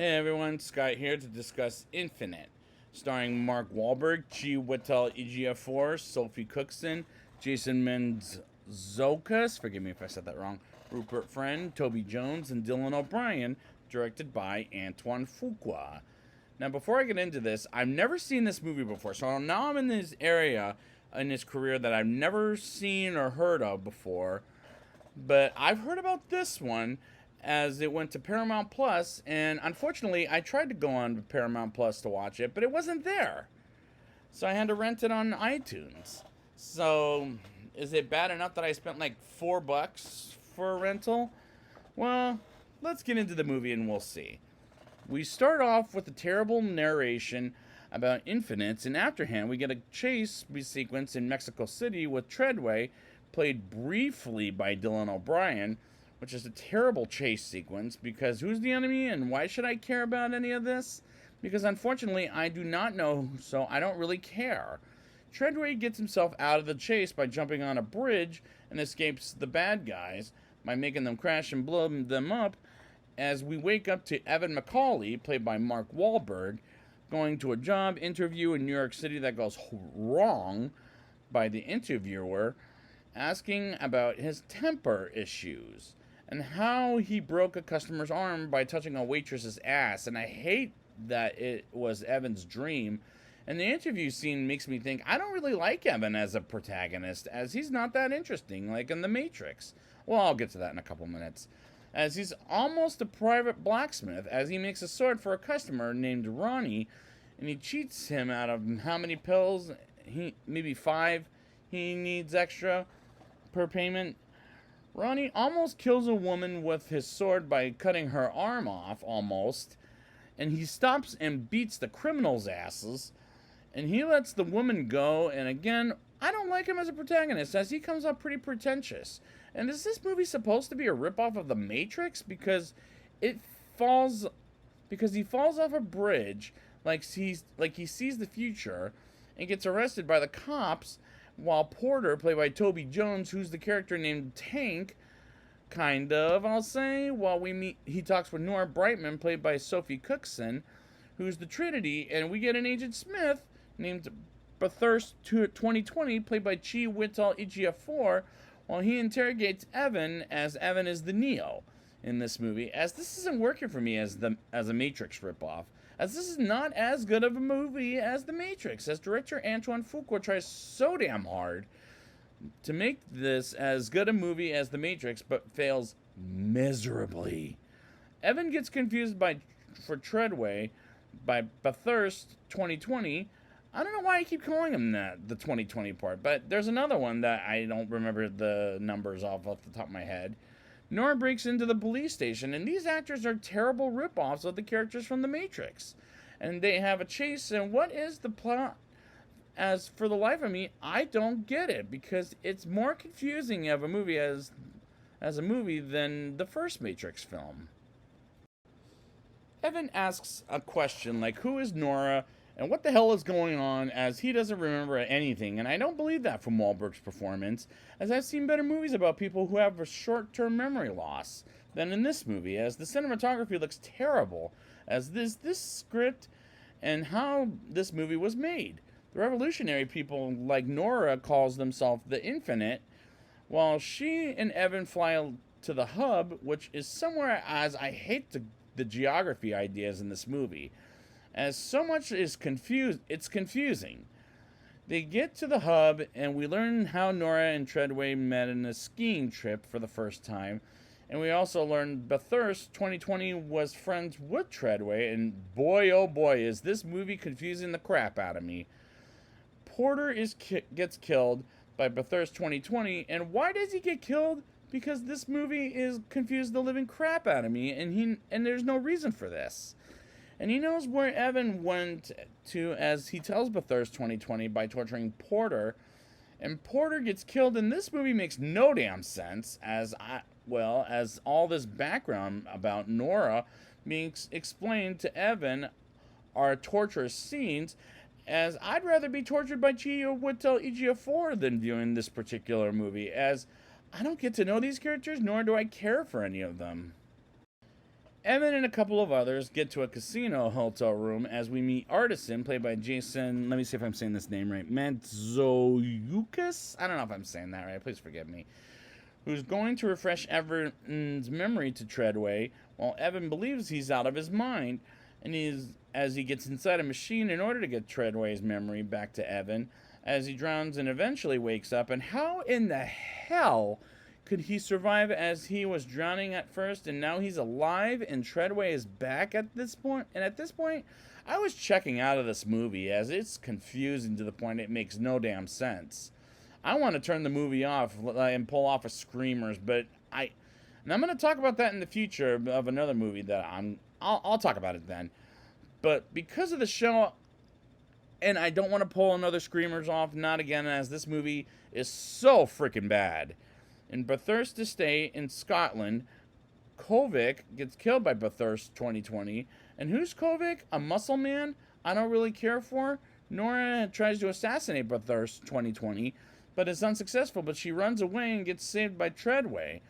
Hey everyone, Scott here to discuss Infinite, starring Mark Wahlberg, Ejiofor, Sophie Cookson, Jason Mantzoukas, forgive me if I said that wrong, Rupert Friend, Toby Jones, and Dylan O'Brien, directed by Antoine Fuqua. Now, before I get into this, I've never seen this movie before, so now I'm in this area in his career that I've never seen or heard of before. But I've heard about this one as it went to Paramount Plus, and unfortunately, I tried to go on Paramount Plus to watch it, but it wasn't there. So I had to rent it on iTunes. So, is it bad enough that I spent like $4 for a rental? Well, let's get into the movie and we'll see. We start off with a terrible narration about infinites, and afterhand, we get a chase sequence in Mexico City with Treadway, played briefly by Dylan O'Brien, which is a terrible chase sequence because who's the enemy and why should I care about any of this? Because unfortunately, I do not know, so I don't really care. Treadway gets himself out of the chase by jumping on a bridge and escapes the bad guys by making them crash and blow them up, as we wake up to Evan McCauley, played by Mark Wahlberg, going to a job interview in New York City that goes wrong by the interviewer, asking about his temper issues and how he broke a customer's arm by touching a waitress's ass. And I hate that it was Evan's dream. And the interview scene makes me think I don't really like Evan as a protagonist, as he's not that interesting, like in The Matrix. Well, I'll get to that in a couple minutes. As he's almost a private blacksmith, as he makes a sword for a customer named Ronnie, and he cheats him out of how many pills, maybe 5, he needs extra per payment. Ronnie almost kills a woman with his sword by cutting her arm off, almost, and he stops and beats the criminals' asses, and he lets the woman go, and again, I don't like him as a protagonist, as he comes up pretty pretentious. And is this movie supposed to be a ripoff of The Matrix? Because he falls off a bridge like he sees the future and gets arrested by the cops, while Porter, played by Toby Jones, who's the character named Tank, kind of, I'll say, he talks with Nora Brightman, played by Sophie Cookson, who's the Trinity, and we get an Agent Smith named Bathurst 2020, played by Ejiofor, while he interrogates Evan, as Evan is the Neo in this movie, as this isn't working for me as a Matrix ripoff, as this is not as good of a movie as The Matrix, as director Antoine Fuqua tries so damn hard to make this as good a movie as The Matrix, but fails miserably. Evan gets confused for Treadway by Bathurst 2020. I don't know why I keep calling him that, the 2020 part, but there's another one that I don't remember the numbers off the top of my head. Nora breaks into the police station, and these actors are terrible rip-offs of the characters from The Matrix. And they have a chase, and what is the plot? As for the life of me, I don't get it, because it's more confusing of a movie as a movie than the first Matrix film. Evan asks a question like, who is Nora? And what the hell is going on, as he doesn't remember anything, and I don't believe that from Wahlberg's performance, as I've seen better movies about people who have a short-term memory loss than in this movie, as the cinematography looks terrible, as this script and how this movie was made. The revolutionary people like Nora calls themselves the Infinite, while she and Evan fly to the hub, which is somewhere, as I hate the geography ideas in this movie, as so much is it's confusing. They get to the hub, and we learn how Nora and Treadway met in a skiing trip for the first time. And we also learn Bathurst 2020 was friends with Treadway, and boy, oh boy, is this movie confusing the crap out of me. Porter gets killed by Bathurst 2020, and why does he get killed? Because this movie is confused the living crap out of me, and there's no reason for this. And he knows where Evan went to, as he tells Bathurst 2020 by torturing Porter. And Porter gets killed, and this movie makes no damn sense, as all this background about Nora being explained to Evan are torturous scenes, as I'd rather be tortured by Ejiofor than viewing this particular movie, as I don't get to know these characters, nor do I care for any of them. Evan and a couple of others get to a casino hotel room as we meet Artisan, played by Jason, let me see if I'm saying this name right, Mantzoukas? I don't know if I'm saying that right, please forgive me. Who's going to refresh Evan's memory to Treadway, while Evan believes he's out of his mind, and as he gets inside a machine in order to get Treadway's memory back to Evan, as he drowns and eventually wakes up. And how in the hell could he survive, as he was drowning at first and now he's alive and Treadway is back at this point? And at this point, I was checking out of this movie, as it's confusing to the point it makes no damn sense. I want to turn the movie off and pull off a Screamers, but I'm going to talk about that in the future of another movie that I'll talk about it then. But because of the show, and I don't want to pull another Screamers off, not again, as this movie is so freaking bad. In Bathurst Estate in Scotland, Kovic gets killed by Bathurst 2020. And who's Kovic? A muscle man I don't really care for. Nora tries to assassinate Bathurst 2020, but is unsuccessful, but she runs away and gets saved by Treadway.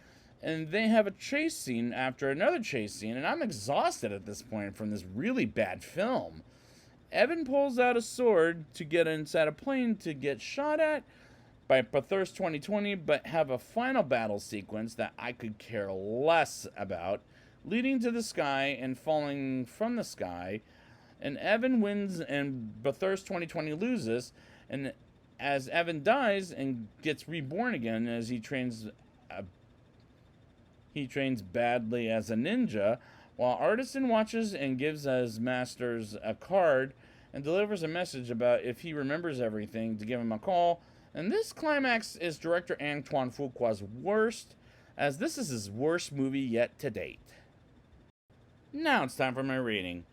And they have a chase scene after another chase scene, and I'm exhausted at this point from this really bad film. Evan pulls out a sword to get inside a plane to get shot at by Bathurst 2020, but have a final battle sequence that I could care less about, leading to the sky and falling from the sky. And Evan wins and Bathurst 2020 loses, and as Evan dies and gets reborn again, as he trains badly as a ninja, while Artisan watches and gives his masters a card and delivers a message about if he remembers everything to give him a call. And this climax is director Antoine Fuqua's worst, as this is his worst movie yet to date. Now it's time for my rating.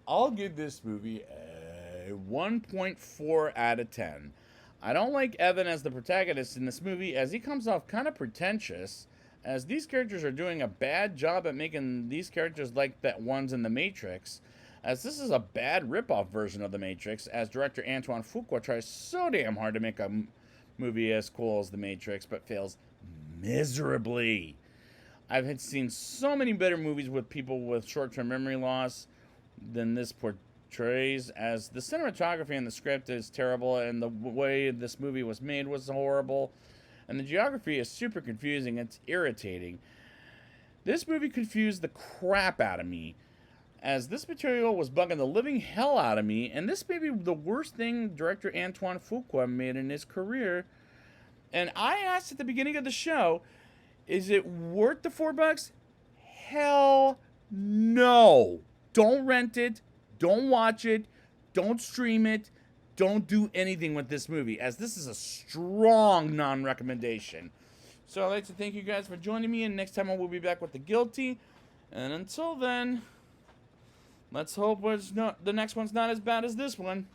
I'll give this movie a 1.4 out of 10. I don't like Evan as the protagonist in this movie, as he comes off kind of pretentious, as these characters are doing a bad job at making these characters like that ones in The Matrix, as this is a bad rip-off version of The Matrix, as director Antoine Fuqua tries so damn hard to make a movie as cool as The Matrix, but fails miserably. I've seen so many better movies with people with short-term memory loss than this portrays, as the cinematography and the script is terrible, and the way this movie was made was horrible, and the geography is super confusing. It's irritating. This movie confused the crap out of me, as this material was bugging the living hell out of me, and this may be the worst thing director Antoine Fuqua made in his career. And I asked at the beginning of the show, is it worth the $4? Hell no. Don't rent it. Don't watch it. Don't stream it. Don't do anything with this movie, as this is a strong non-recommendation. So I'd like to thank you guys for joining me, and next time I will be back with The Guilty. And until then, let's hope the next one's not as bad as this one.